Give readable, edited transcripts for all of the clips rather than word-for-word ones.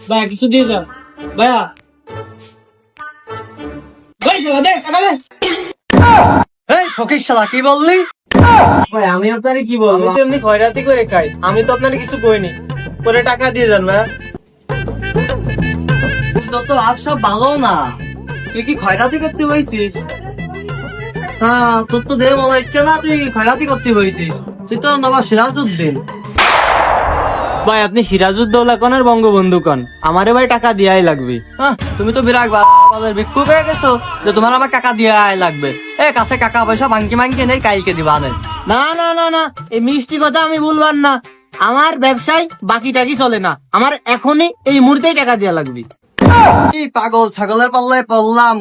ভাইয়া কিছু দিয়ে যাও ভাইয়া। ভাই দে টাকা দে। এই ফকির শালা কি বললি? ভাই আমি আপনারে কি বলবো, আমি তো এমনি খয়রাতি করে খাই, আমি তো আপনারে কিছু কইনি। পরে টাকা দিয়ে যান ভাইয়া। তোর তো ভাব সব ভালো না, তুই কি খয়রাতি করতে হয়েছিস? হ্যাঁ তোর তো দেহ মনে হচ্ছে না তুই খয়রাতি করতে হয়েছিস, তুই তো নবাব সিরাজউদ্দিন। ভাই আপনি সিরাজউদ্দৌলা কোন আর বঙ্গবন্ধু কোন, আমারে ভাই টাকা দিয়াই লাগবে। তুমি তো বিরাট বাজার ভিক্ষুক হয়ে গেছো যে তোমার আবার টাকা দিয়ে লাগবে। এ কাছে টাকা পয়সা ভাঙ্কি ভাঙ্কি নেই, কাইকে দিবা নেই। না না না না, এই মিষ্টি কথা আমি বলবার না। আমার ব্যবসায় বাকি টাকি চলে না, আমার এখনই এই মুহূর্তেই টাকা দেওয়া লাগবে। কি পাগল ছাগলের পাল্লায় পড়লাম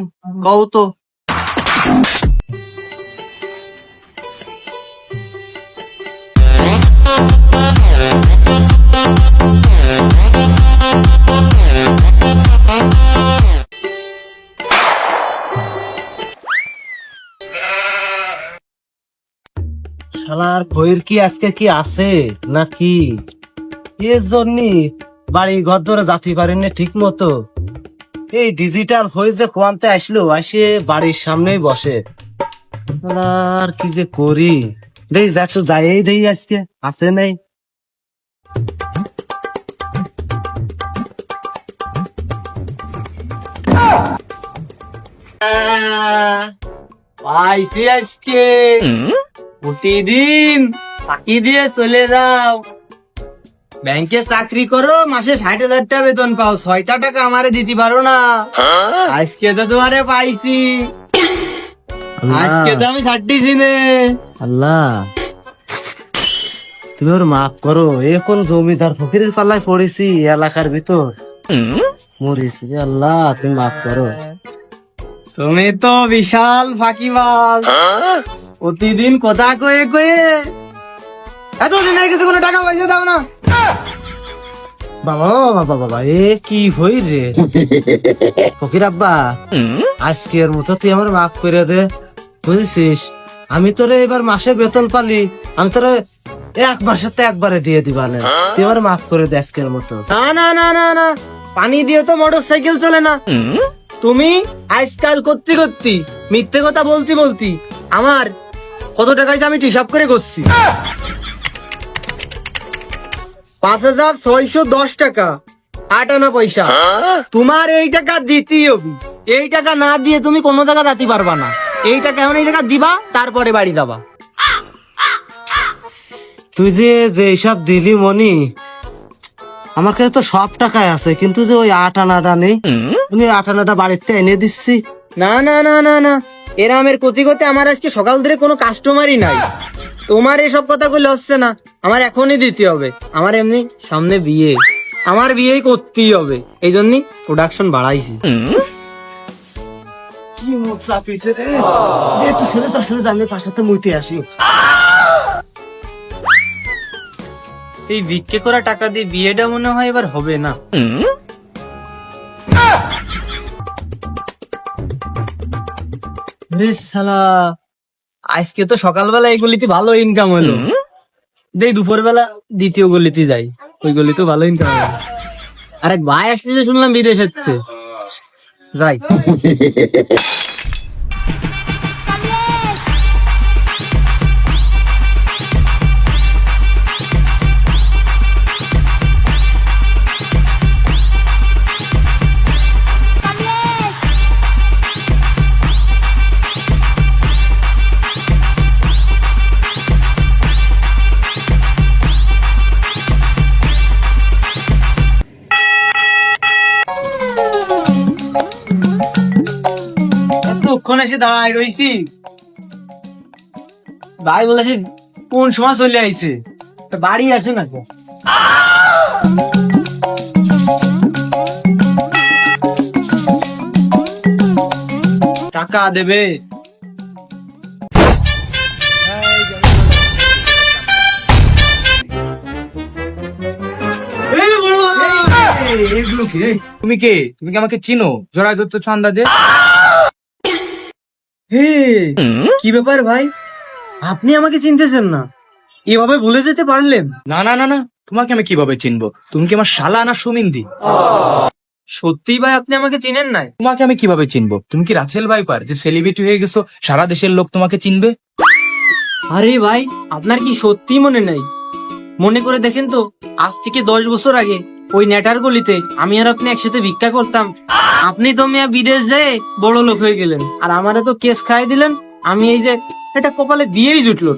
গৌত। শালার বইয়ের কি আজকে কি আছে নাকি, এর জন্য বাড়ি ঘর ধরে যাতে পারেনি ঠিক মতো। এই ডিজিটাল হয়ে যে কোয়ান্তে আসলো, আসে বাড়ির সামনেই বসে। আর কি যে করি, দেই যা একটু যাই দেই আজকে আছে নাই। পাইছি আজকে প্রতিদিন ফাঁকি দিয়ে চলে যাও, ব্যাংকে চাকরি করো, মাসে 60,000 টাকা বেতন পাও, 6টা টাকা আমারে দিতে পারো না। আজকে তো তোমারে পাইছি, আজকে তো আমি ছাড়তেছি নে। আল্লাহ তুমি ওর মাফ করো, এ কোন জমিদার ফকিরের পাল্লায় পড়েছি এলাকার ভিতর, মরিছি। আল্লাহ তুমি মাফ করো। তুমি তো বিশাল ফাঁকিবাজ, প্রতিদিন কথা কয়ে কয়ে এতদিন হয়ে গেছে, কোনো টাকা পয়সা দাও না। বাবা বাবা বাবা, এ কি হই রে ফকির আব্বা, আজকের মতো তুই আমার মাফ করে দে বুঝেছিস। আমি তোরে এবার মাসে বেতন পালি, আমি তোরে 1 মাসে তো একবারে দিয়ে দিবা না, তুই আমার মাফ করে দে আজকের মতো। না না না না না, পানি দিয়ে তো মোটর সাইকেল চলে না। তুমি আজকাল করতে করতে মিথ্যে কথা বলতে বলতে আমার কত টাকা আমি হিসাব করে করছি, 5,610 টাকা 8 আনা পয়সা। তোমার এই টাকা দিতেই হবে, এই টাকা না দিয়ে তুমি কোনো জায়গা যেতে পারবা না। এই টাকা এখন এই টাকা দিবা, তারপরে বাড়ি যাবা। তুই যে যে সব দিলি মনি, আমার কাছে তো সব টাকায় আছে, কিন্তু যে ওই 8 আনাটা নেই, আমি 8 আনাটা বাড়িতে এনে দিচ্ছি। না না না না না, এরামের কতি কতি আমার আজকে সকাল ধরে কোনো কাস্টমারই নাই। তোমার এসব কথা বলে হচ্ছে না, আমার এখনই দিতে হবে। আমার এমনি সামনে বিয়ে, আমার বিয়েই করতেই হবে, এই জন্যই প্রোডাকশন বাড়াইছি। কি মুখ চাপিছে রে, একটু সরে যা, আমি পাশাতে মুইতে আসি। এই বিক্রি করা টাকা দিয়ে বিয়েটা মনে হয় এবার হবে না। রে শালা, আজকে তো সকালবেলা এই গলিতে ভালো ইনকাম হলো, দেই দুপুরবেলা দ্বিতীয় গলিতে যাই, ওই গলিতে ভালো ইনকাম হলো। আরে ভাই আসছে শুনলাম বিদেশ হচ্ছে, যাই। এতক্ষণ এসে দাঁড়ায় রইছি, ভাই বলেছে কোন সময় চলে আইছে, তা বাড়ি আসে না তো। টাকা দেবে? এগুলো কি রে? তুমি কে? তুমি কি আমাকে চিনো? জড়াই দত্ত চান্দা দে। হে, কি ব্যাপার ভাই, আপনি আমাকে চিনতেছেন না? এভাবে ভুলে যেতে পারলেন? না না না না, তোমাকে আমি কিভাবে চিনবো? তুমি কি আমার শালা না সুমিন্দি? সত্যি ভাই, আপনি আমাকে চিনেন নাই? তোমাকে আমি কিভাবে চিনবো? তুমি কি রাছেল ভাইপার যে সেলিব্রিটি হয়ে গেছো, সারা দেশের লোক তোমাকে চিনবে? আরে ভাই, আপনার কি সত্যি মনে নাই? মনে করে দেখেন তো, আজ থেকে 10 বছর আগে ওই নেটার গলিতে আমি আর আপনি একসাথে ভিক্ষা করতাম। আপনি তো মিয়া বিদেশ যেয়ে বড় লোক হয়ে গেলেন, আর আমারে তো কেস খাই দিলেন। আমি এই যে এটা কপালে বিয়েই জুটলো।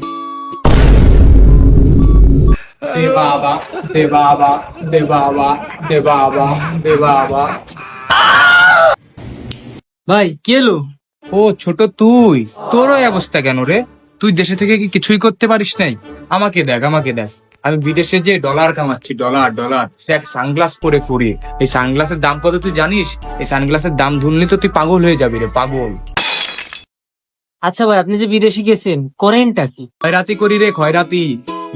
দে বাবা, দে বাবা, দে বাবা, দে বাবা, দে বাবা। ভাই কি এলো? ও ছোট তুই, তোর ওই অবস্থা কেন রে? তুই দেশে থেকে কি কিছুই করতে পারিস নাই? আমাকে দেখ, আমাকে দেখ, আমি বিদেশে যে ডলার কামাচ্ছি, ডলার ডলার। দেখ সানগ্লাস পরে ফুরি, এই সানগ্লাসের দাম কত তুই জানিস? এই সানগ্লাসের দাম ধরলি তো তুই পাগল হয়ে যাবি রে, পাগল। আচ্ছা ভাই, আপনি যে বিদেশে গেছেন, করেনটা কি? খয়রাতি করি রে, খয়রাতি।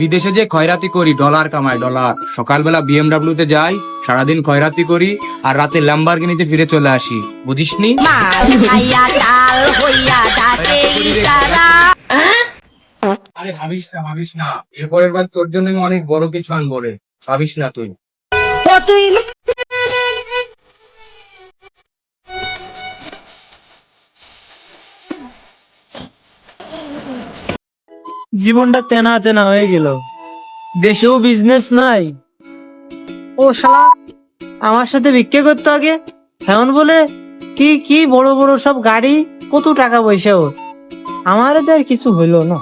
বিদেশে যে খয়রাতি করি, ডলার কামাই, ডলার। সকালবেলা বিএমডাব্লিউ তে যাই, সারাদিন খয়রাতি করি, আর রাতে ল্যাম্বরগিনিতে ফিরে চলে আসি। বুঝিসনি? আরে ভাবিস না, ভাবিস না, এরপরের বার তোর জন্য আমি অনেক বড় কিছু আনবো রে, ভাবিস না তুই। জীবনটা তেনা তেনা হয়ে গেল, দেশেও বিজনেস নাই। ও শালা, আমার সাথে ভিক্ষা করতে আগে হেমন বলে কি কি বড় বড় সব গাড়ি, কত টাকা পয়সা ওর। আমারে তো আর কিছু হইলো না।